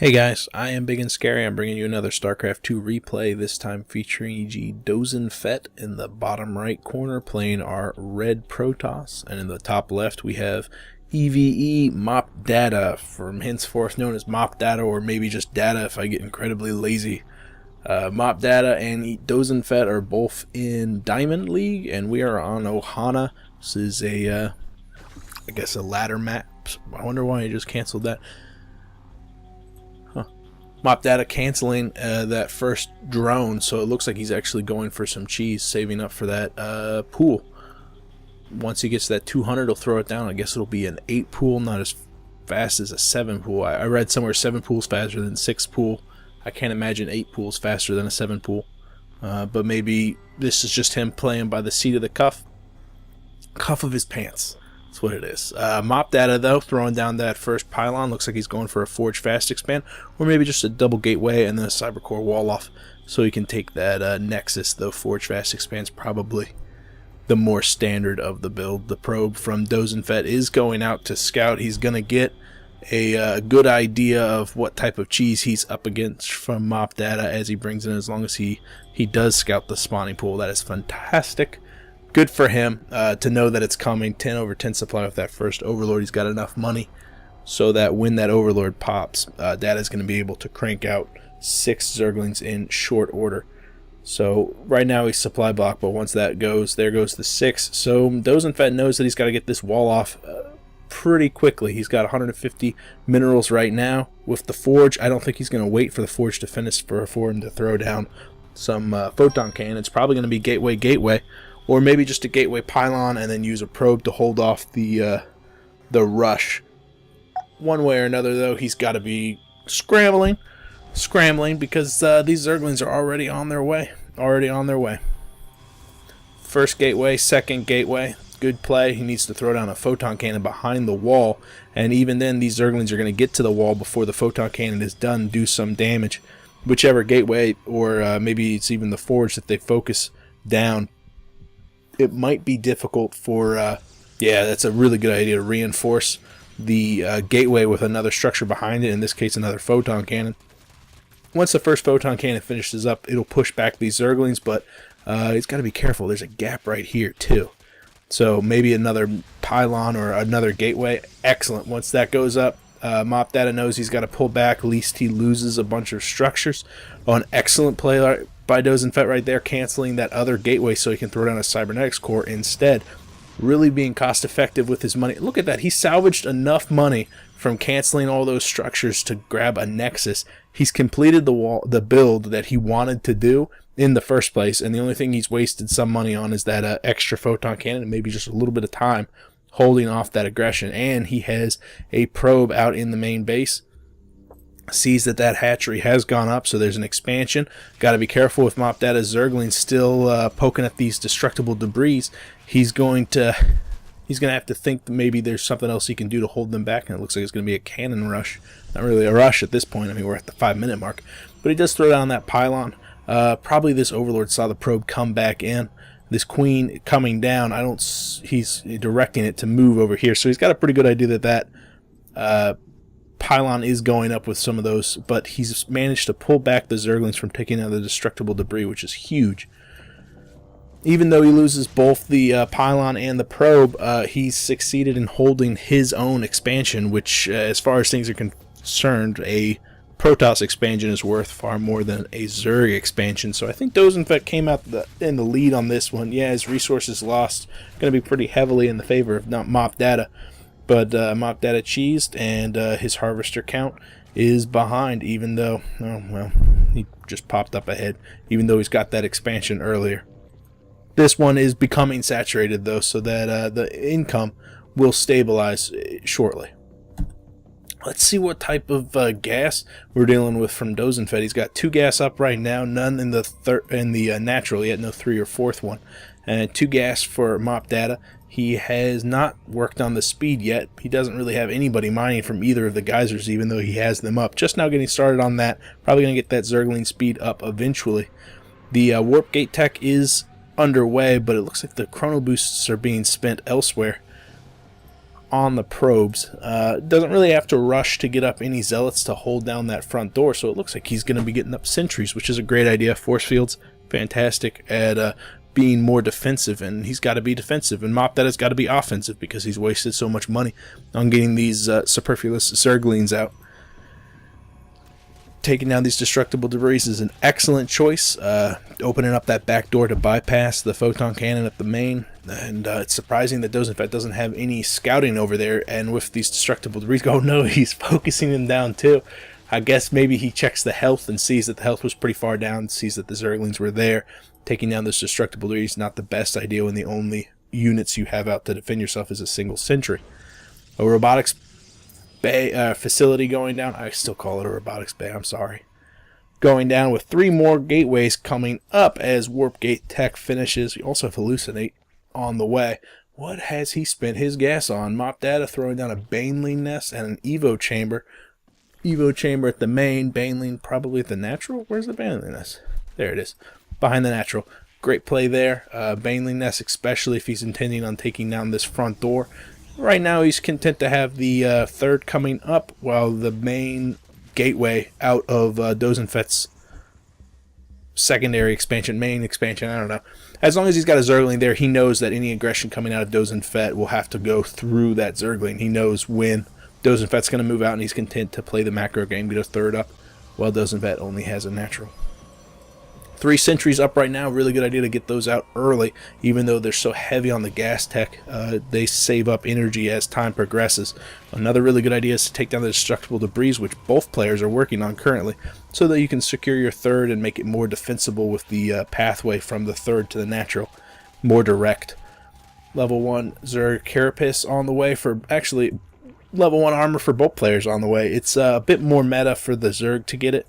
Hey guys, I am Ibigandscary. I'm bringing you another StarCraft 2 replay, this time featuring eGDosenfett in the bottom right corner playing our red Protoss, and in the top left we have EvEMopdata, from henceforth known as Mopdata, or maybe just Data if I get incredibly lazy. Mopdata and eGDosenfett are both in Diamond League, and we are on Ohana. This is I guess a ladder map. I wonder why I just canceled that. Mopdata canceling that first drone, so it looks like he's actually going for some cheese, saving up for that pool. Once he gets that 200, he'll throw it down. I guess it'll be an 8 pool, not as fast as a 7 pool. I read somewhere 7 pools faster than 6 pool. I can't imagine 8 pools faster than a 7 pool. But maybe this is just him playing by the seat of the cuff of his pants. That's what it is. Mopdata, though, throwing down that first pylon. Looks like he's going for a Forge Fast expand, or maybe just a double gateway and then a Cybercore wall off, so he can take that Nexus, though Forge Fast expand's probably the more standard of the build. The probe from Dosenfett is going out to scout. He's going to get a good idea of what type of cheese he's up against from Mopdata as he brings in, as long as he does scout the spawning pool. That is fantastic. Good for him to know that it's coming. 10 over 10 supply with that first Overlord. He's got enough money so that when that Overlord pops, Data's going to be able to crank out 6 Zerglings in short order. So right now he's supply block, but once that goes, there goes the 6. So Dosenfett knows that he's got to get this wall off pretty quickly. He's got 150 minerals right now with the Forge. I don't think he's going to wait for the Forge to finish for him to throw down some photon cannon. It's probably going to be gateway. Or maybe just a gateway pylon and then use a probe to hold off the rush. One way or another, though, he's got to be scrambling because these Zerglings are already on their way. First gateway, second gateway, good play. He needs to throw down a photon cannon behind the wall, and even then these Zerglings are going to get to the wall before the photon cannon is done, do some damage. Whichever gateway, or maybe it's even the Forge that they focus down, it might be difficult for, yeah, that's a really good idea to reinforce the gateway with another structure behind it, in this case another photon cannon. Once the first photon cannon finishes up, it'll push back these Zerglings, but he's got to be careful. There's a gap right here too. So maybe another pylon or another gateway. Excellent. Once that goes up, Mopdata knows he's got to pull back, least he loses a bunch of structures. Oh, an excellent play by Dosenfett right there, canceling that other gateway so he can throw down a cybernetics core instead. Really being cost effective with his money. Look at that, he salvaged enough money from canceling all those structures to grab a Nexus. He's completed the build that he wanted to do in the first place, and the only thing he's wasted some money on is that extra photon cannon, and maybe just a little bit of time holding off that aggression. And he has a probe out in the main base. Sees that hatchery has gone up, so there's an expansion. Got to be careful with Mopdata's Zerglings still poking at these destructible debris. He's going to have to think that maybe there's something else he can do to hold them back, and it looks like it's going to be a cannon rush. Not really a rush at this point. I mean, we're at the 5-minute mark, but he does throw down that pylon. Probably this Overlord saw the probe come back in. This Queen coming down, he's directing it to move over here, so he's got a pretty good idea that pylon is going up with some of those, but he's managed to pull back the Zerglings from taking out the destructible debris, which is huge. Even though he loses both the pylon and the probe, he's succeeded in holding his own expansion, which, as far as things are concerned, a Protoss expansion is worth far more than a Zerg expansion. So I think Dosenfett came out in the lead on this one. Yeah, his resources lost going to be pretty heavily in the favor of not Mopdata. But Mopdata cheesed, and his harvester count is behind, even though, oh well, he just popped up ahead, even though he's got that expansion earlier. This one is becoming saturated, though, so that the income will stabilize shortly. Let's see what type of gas we're dealing with from Dosenfett. He's got 2 gas up right now, none in the natural yet, no 3 or 4th one, and 2 gas for Mopdata. He has not worked on the speed yet. He doesn't really have anybody mining from either of the geysers, even though he has them up. Just now getting started on that. Probably going to get that Zergling speed up eventually. The warp gate tech is underway, but it looks like the chrono boosts are being spent elsewhere. on the probes. Doesn't really have to rush to get up any zealots to hold down that front door, so it looks like he's going to be getting up sentries, which is a great idea. Force fields, fantastic at being more defensive, and he's got to be defensive, and EvEMopdata's got to be offensive because he's wasted so much money on getting these superfluous zerglings out. Taking down these destructible debris is an excellent choice. Opening up that back door to bypass the photon cannon at the main, and it's surprising that Egedosenfett doesn't have any scouting over there, and with these destructible debris, oh no, he's focusing them down too. I guess maybe he checks the health and sees that the health was pretty far down, sees that the zerglings were there. Taking down those destructible debris is not the best idea when the only units you have out to defend yourself is a single sentry. A robotics bay facility going down. I still call it a robotics bay, I'm sorry. Going down with 3 more gateways coming up as warp gate tech finishes. We also have hallucinate on the way. What has he spent his gas on? EvEMopdata throwing down a baneling nest and an evo chamber. Evo chamber at the main, baneling probably at the natural. Where's the baneling nest? There it is, behind the natural. Great play there. Baneling nest, especially if he's intending on taking down this front door. Right now he's content to have the third coming up while the main gateway out of Egedosenfett's secondary expansion, main expansion, I don't know. As long as he's got a zergling there, he knows that any aggression coming out of Egedosenfett will have to go through that zergling. He knows when Egedosenfett's going to move out, and he's content to play the macro game, get a third up, while Egedosenfett only has a natural. 3 sentries up right now. Really good idea to get those out early, even though they're so heavy on the gas tech. They save up energy as time progresses. Another really good idea is to take down the destructible debris, which both players are working on currently, so that you can secure your third and make it more defensible with the pathway from the third to the natural, more direct. Level 1 Zerg Carapace on the way for, actually, level 1 armor for both players on the way. It's a bit more meta for the Zerg to get it.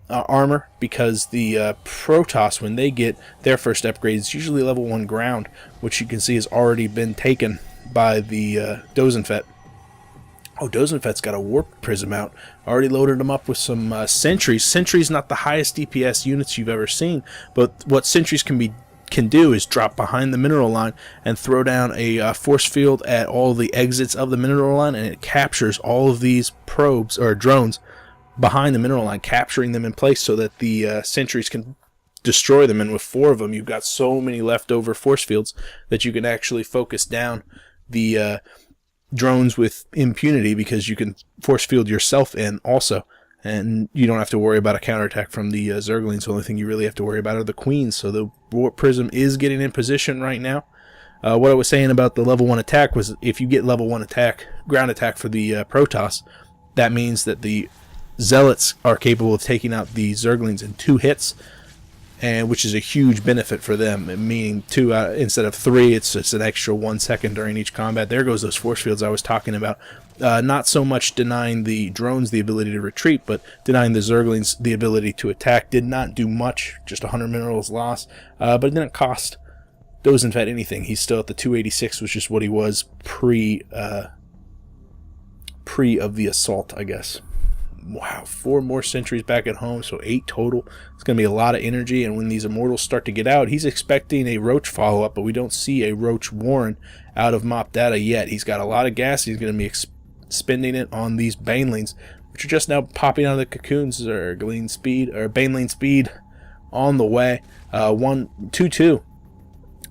Armor, because the Protoss, when they get their first upgrade, is usually level 1 ground, which you can see has already been taken by the Egedosenfett. Oh, Egedosenfett's got a warp prism out. Already loaded them up with some sentries. Sentries not the highest DPS units you've ever seen, but what sentries can do is drop behind the mineral line and throw down a force field at all the exits of the mineral line, and it captures all of these probes or drones behind the mineral line, capturing them in place so that the sentries can destroy them. And with 4 of them, you've got so many leftover force fields that you can actually focus down the drones with impunity, because you can force field yourself in also, and you don't have to worry about a counterattack from the zerglings. The only thing you really have to worry about are the queens. So the warp prism is getting in position right now. What I was saying about the level 1 attack was, if you get level 1 attack, ground attack for the Protoss, that means that the Zealots are capable of taking out the Zerglings in 2 hits, and which is a huge benefit for them, meaning 2 instead of 3. It's an extra 1 second during each combat. There goes those force fields I was talking about. Not so much denying the drones the ability to retreat, but denying the Zerglings the ability to attack. Did not do much, just 100 minerals lost, but it didn't cost Egedosenfett anything. He's still at the 286, which is what he was pre of the assault, I guess. Wow, 4 more sentries back at home, so 8 total. It's going to be a lot of energy, and when these immortals start to get out, he's expecting a roach follow-up, but we don't see a roach warren out of EvEMopdata yet. He's got a lot of gas. He's going to be spending it on these banelings, which are just now popping out of the cocoons. Baneling speed on the way. 1-2-2.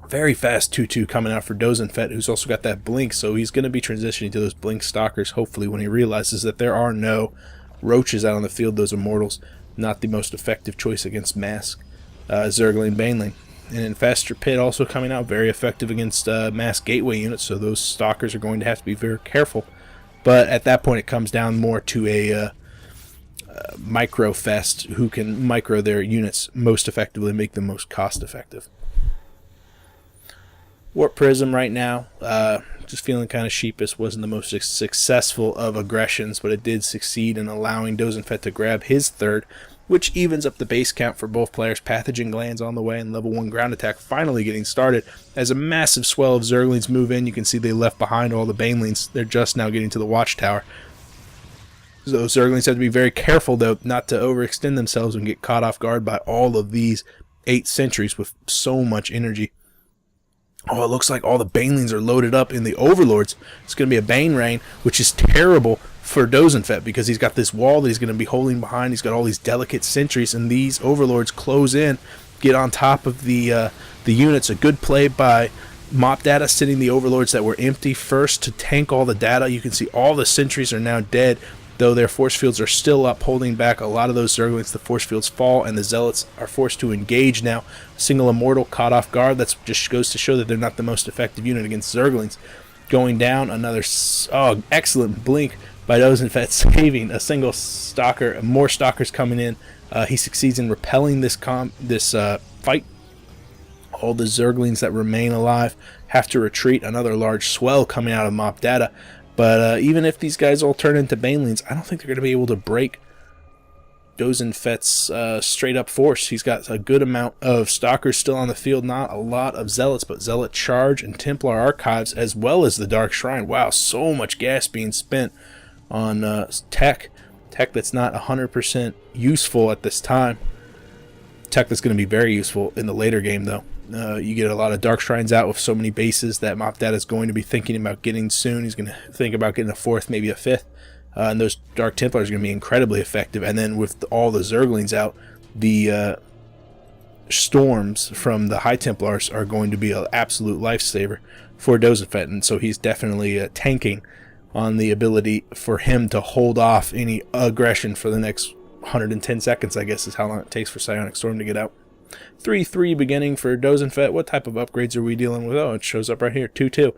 Very fast 2-2 coming out for Egedosenfett, who's also got that blink, so he's going to be transitioning to those blink stalkers, hopefully, when he realizes that there are no roaches out on the field. Those immortals, not the most effective choice against mask Zergling Baneling. And Infestor Pit also coming out, very effective against mass gateway units, so those stalkers are going to have to be very careful. But at that point it comes down more to a micro fest, who can micro their units most effectively, make them most cost effective. Warp Prism right now, just feeling kind of sheepish. Wasn't the most successful of aggressions, but it did succeed in allowing Egedosenfett to grab his third, which evens up the base count for both players. Pathogen Glands on the way, and level 1 ground attack finally getting started. As a massive swell of Zerglings move in, you can see they left behind all the Banelings. They're just now getting to the Watchtower. So Zerglings have to be very careful, though, not to overextend themselves and get caught off guard by all of these 8 sentries with so much energy. Oh, it looks like all the Banelings are loaded up in the Overlords. It's going to be a Bane Rain, which is terrible for Egedosenfett because he's got this wall that he's going to be holding behind. He's got all these delicate sentries, and these Overlords close in, get on top of the units. A good play by EvEMopdata, sitting the Overlords that were empty first to tank all the data. You can see all the sentries are now dead, though their force fields are still up, holding back a lot of those Zerglings. The force fields fall, and the Zealots are forced to engage now. A single Immortal caught off guard. That just goes to show that they're not the most effective unit against Zerglings. Going down, another excellent blink by Egedosenfett, saving a single Stalker. More Stalkers coming in. He succeeds in repelling this fight. All the Zerglings that remain alive have to retreat. Another large swell coming out of EvEMopdata. But even if these guys all turn into Banelings, I don't think they're going to be able to break Egedosenfett's straight-up force. He's got a good amount of Stalkers still on the field, not a lot of Zealots, but Zealot Charge and Templar Archives, as well as the Dark Shrine. Wow, so much gas being spent on tech that's not 100% useful at this time. Tech that's going to be very useful in the later game, though. You get a lot of Dark Shrines out with so many bases that EvEMopdata is going to be thinking about getting soon. He's going to think about getting a 4th, maybe a 5th. And those Dark Templars are going to be incredibly effective. And then with all the Zerglings out, the storms from the High Templars are going to be an absolute lifesaver for Egedosenfett. And so he's definitely tanking on the ability for him to hold off any aggression for the next 110 seconds, I guess, is how long it takes for Psionic Storm to get out. 3-3 beginning for Egedosenfett. What type of upgrades are we dealing with? Oh, it shows up right here. 2-2.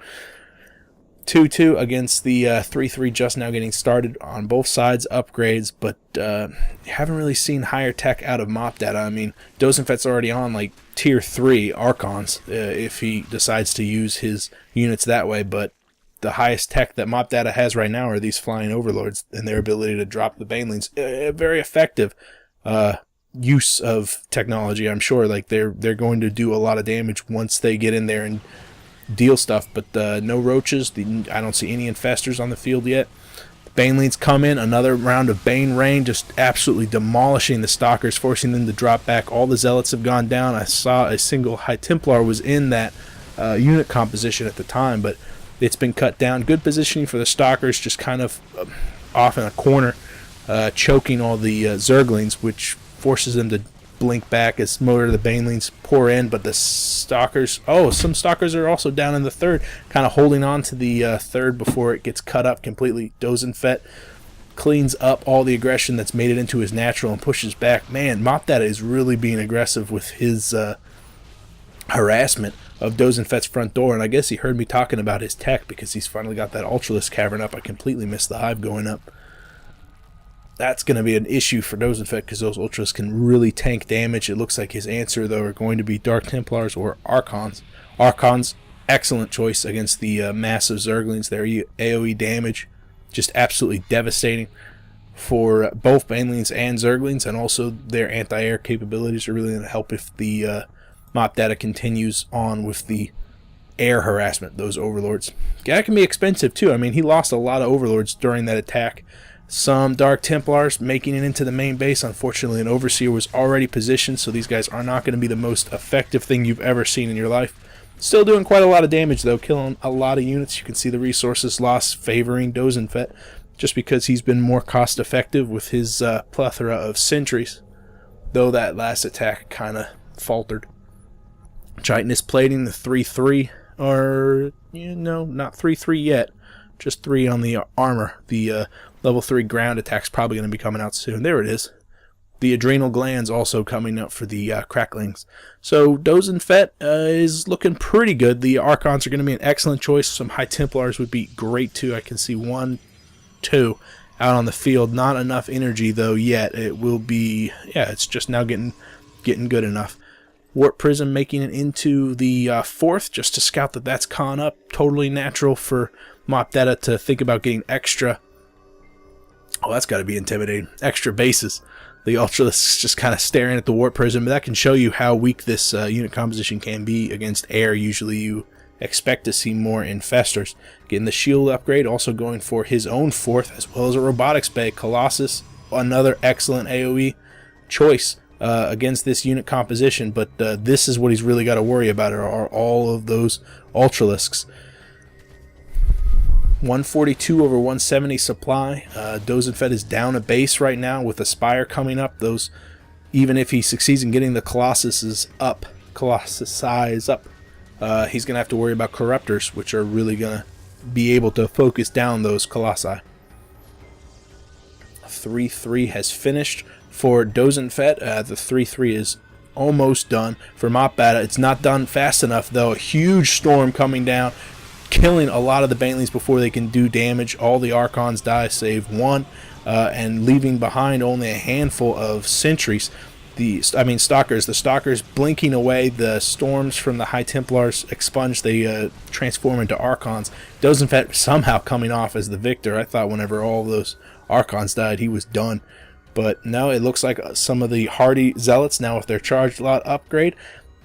2-2 against the 3-3 just now getting started on both sides. Upgrades, but you haven't really seen higher tech out of EvEMopdata. I mean, Egedosenfett's already on like tier 3 Archons if he decides to use his units that way, but the highest tech that EvEMopdata has right now are these flying Overlords and their ability to drop the Banelings. Very effective use of technology, I'm sure. Like they're going to do a lot of damage once they get in there and deal stuff, but no roaches. I don't see any infestors on the field yet. Banelings come in, another round of Bane Rain, just absolutely demolishing the Stalkers, forcing them to drop back. All the Zealots have gone down. I saw a single High Templar was in that unit composition at the time, but it's been cut down. Good positioning for the Stalkers, just kind of off in a corner, choking all the Zerglings, which forces them to blink back as more of the Banelings pour in. But the Stalkers, some Stalkers are also down in the 3rd, kind of holding on to the 3rd before it gets cut up completely. Egedosenfett cleans up all the aggression that's made it into his natural and pushes back. Man, EvEMopdata is really being aggressive with his harassment of Egedosenfett's front door, and I guess he heard me talking about his tech because he's finally got that Ultralisk Cavern up. I completely missed the Hive going up. That's going to be an issue for Egedosenfett because those Ultras can really tank damage. It looks like his answer, though, are going to be Dark Templars or Archons. Archons, excellent choice against the massive Zerglings. Their AoE damage, just absolutely devastating for both Banelings and Zerglings, and also their anti-air capabilities are really going to help if the EvEMopdata continues on with the air harassment, those Overlords. That can be expensive, too. I mean, he lost a lot of Overlords during that attack. Some Dark Templars making it into the main base. Unfortunately, an Overseer was already positioned, so these guys are not going to be the most effective thing you've ever seen in your life. Still doing quite a lot of damage, though, killing a lot of units. You can see the resources lost favoring Egedosenfett, just because he's been more cost-effective with his plethora of sentries, though that last attack kind of faltered. Chitinous Plating, the 3-3, or, not 3-3 yet. Just 3 on the armor. The level 3 ground attack's probably going to be coming out soon. There it is. The Adrenal Glands also coming up for the Cracklings. So Egedosenfett is looking pretty good. The Archons are going to be an excellent choice. Some High Templars would be great too. I can see 1, 2 out on the field. Not enough energy though yet. It will be, it's just now getting good enough. Warp Prism making it into the 4th just to scout that that's con up. Totally natural for EvEMopdata to think about getting extra. Oh, that's got to be intimidating. Extra bases. The Ultralisk just kind of staring at the Warp Prism, but that can show you how weak this unit composition can be against air. Usually you expect to see more Infestors. Getting the shield upgrade, also going for his own 4th, as well as a Robotics Bay. Colossus, another excellent AoE choice against this unit composition, but this is what he's really got to worry about, are all of those Ultralisks. 142 over 170 supply. Dosenfett is down a base right now with a Spire coming up. Those, even if he succeeds in getting the Colossus size up, he's going to have to worry about Corruptors, which are really going to be able to focus down those Colossi. 3-3 has finished for Dosenfett. The 3-3 is almost done for EvEMopdata. It's not done fast enough, though. A huge storm coming down, killing a lot of the Banelings before they can do damage. All the Archons die save one, and leaving behind only a handful of sentries. Stalkers. The Stalkers blinking away. The storms from the High Templars expunge. They transform into Archons. Dosenfett somehow coming off as the victor. I thought whenever all those Archons died, he was done. But now it looks like some of the hardy Zealots, now with their charged lot upgrade,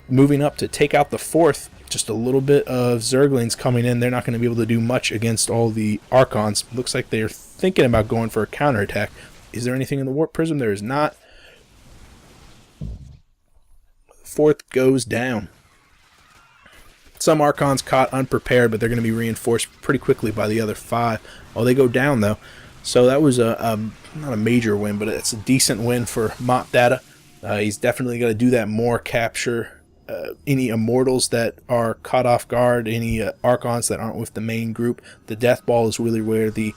moving up to take out the fourth. Just a little bit of Zerglings coming in. They're not going to be able to do much against all the Archons. Looks like they're thinking about going for a counterattack. Is there anything in the Warp Prism? There is not. Fourth goes down. Some Archons caught unprepared, but they're going to be reinforced pretty quickly by the other 5. Oh, they go down, though. So that was not a major win, but it's a decent win for EvEMopdata. He's definitely going to do that more, capture any Immortals that are caught off guard, any Archons that aren't with the main group. The Death Ball is really where the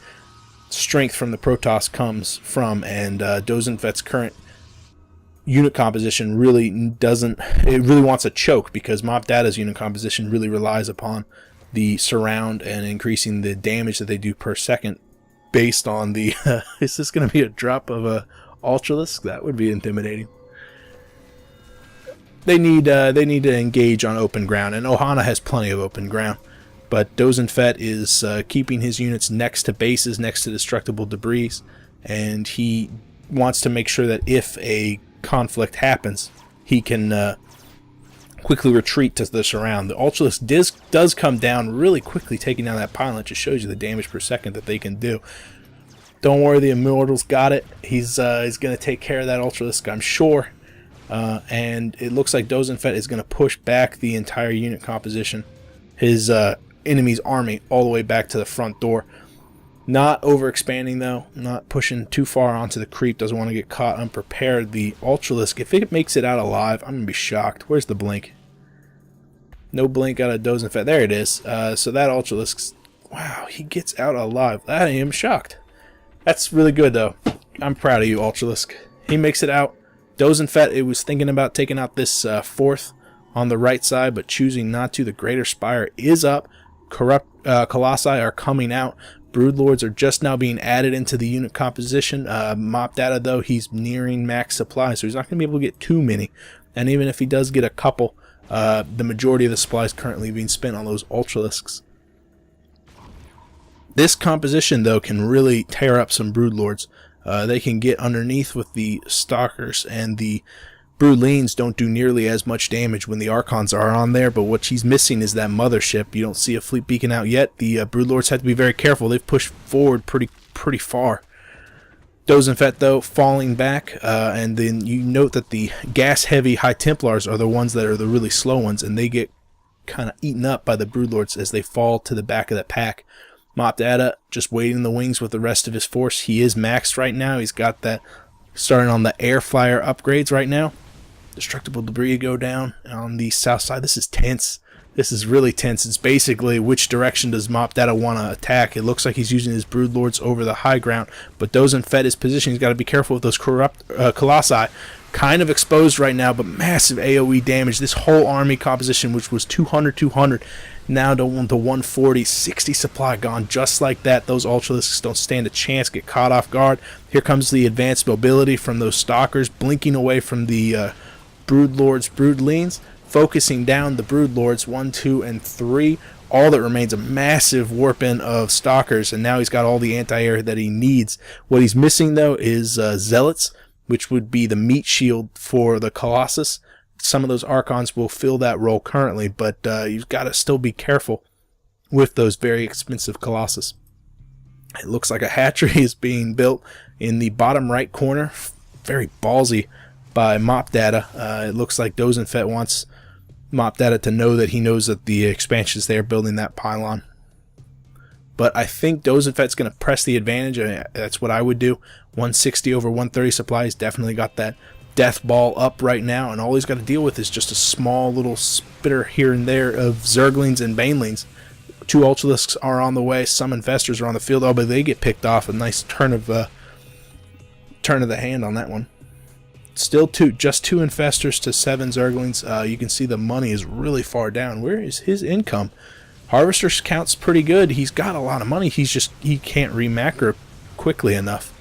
strength from the Protoss comes from, and Dosenfett's current unit composition really wants a choke, because EvEMopdata's unit composition really relies upon the surround and increasing the damage that they do per second based on the is this going to be a drop of a Ultralisk? That would be intimidating. They need to engage on open ground, and Ohana has plenty of open ground, but Dosenfett is keeping his units next to bases, next to destructible debris, and he wants to make sure that if a conflict happens, he can quickly retreat to the surround. The Ultralisk does come down really quickly, taking down that pylon. Just shows you the damage per second that they can do. Don't worry, the Immortals got it. He's going to take care of that Ultralisk, I'm sure. And it looks like Dosenfett is going to push back the entire unit composition, his enemy's army, all the way back to the front door. Not overexpanding, though, not pushing too far onto the creep. Doesn't want to get caught unprepared. The Ultralisk, if it makes it out alive, I'm going to be shocked. Where's the blink? No blink out of Dosenfett. There it is. So that Ultralisk, wow, he gets out alive. I am shocked. That's really good, though. I'm proud of you, Ultralisk. He makes it out. Dosenfett, it was thinking about taking out this fourth on the right side, but choosing not to. The Greater Spire is up. Colossi are coming out. Broodlords are just now being added into the unit composition. EvEMopdata, though, he's nearing max supply, so he's not going to be able to get too many. And even if he does get a couple, the majority of the supply is currently being spent on those Ultralisks. This composition, though, can really tear up some Broodlords. They can get underneath with the Stalkers, and the Broodlings don't do nearly as much damage when the Archons are on there, but what she's missing is that mothership. You don't see a fleet beacon out yet. The Broodlords have to be very careful. They've pushed forward pretty far. Dosenfett, though, falling back, and then you note that the gas-heavy High Templars are the ones that are the really slow ones, and they get kind of eaten up by the Broodlords as they fall to the back of the pack. EvEMopdata just waiting in the wings with the rest of his force. He is maxed right now. He's got that starting on the air flyer upgrades right now. Destructible debris go down on the south side. This is tense. This is really tense. It's basically which direction does EvEMopdata want to attack. It looks like he's using his Broodlords over the high ground, but Dosenfett is positioned. He's got to be careful with those Colossi. Kind of exposed right now, but massive AoE damage. This whole army composition, which was 200, now to 140, 60 supply gone just like that. Those Ultralisks don't stand a chance, get caught off guard. Here comes the advanced mobility from those Stalkers, blinking away from the Broodlords, Broodlings, focusing down the Broodlords 1, 2, and 3. All that remains a massive warp-in of Stalkers, and now he's got all the anti-air that he needs. What he's missing, though, is Zealots, which would be the meat shield for the Colossus. Some of those Archons will fill that role currently, but you've got to still be careful with those very expensive Colossus. It looks like a hatchery is being built in the bottom right corner. Very ballsy by EvEMopdata. It looks like Egedosenfett wants EvEMopdata to know that he knows that the expansion's there, building that pylon. But I think Egedosenfett's going to press the advantage. I mean, that's what I would do. 160 over 130 supplies, definitely got that death ball up right now, and all he's got to deal with is just a small little spitter here and there of Zerglings and Banelings. 2 Ultralisks are on the way. Some Infestors are on the field. Oh, but they get picked off. A nice turn of the hand on that one. Still just 2 Infestors to 7 Zerglings. You can see the money is really far down. Where is his income? Harvester's counts pretty good. He's got a lot of money. He can't re-macro quickly enough.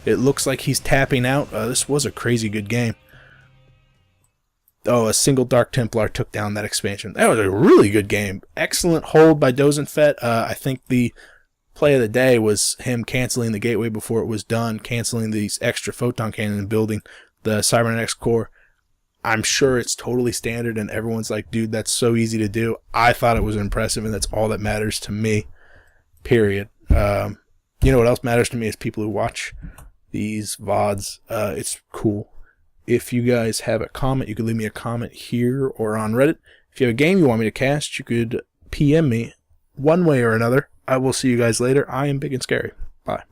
It looks like he's tapping out. This was a crazy good game. Oh, a single Dark Templar took down that expansion. That was a really good game. Excellent hold by Egedosenfett. I think the play of the day was him canceling the gateway before it was done, canceling these extra photon cannon and building the cybernetics core. I'm sure it's totally standard and everyone's like, dude, that's so easy to do. I thought it was impressive, and that's all that matters to me, period. You know what else matters to me is people who watch these VODs. It's cool. If you guys have a comment, you could leave me a comment here or on Reddit. If you have a game you want me to cast, you could PM me one way or another. I will see you guys later. I am Ibigandscary. Bye.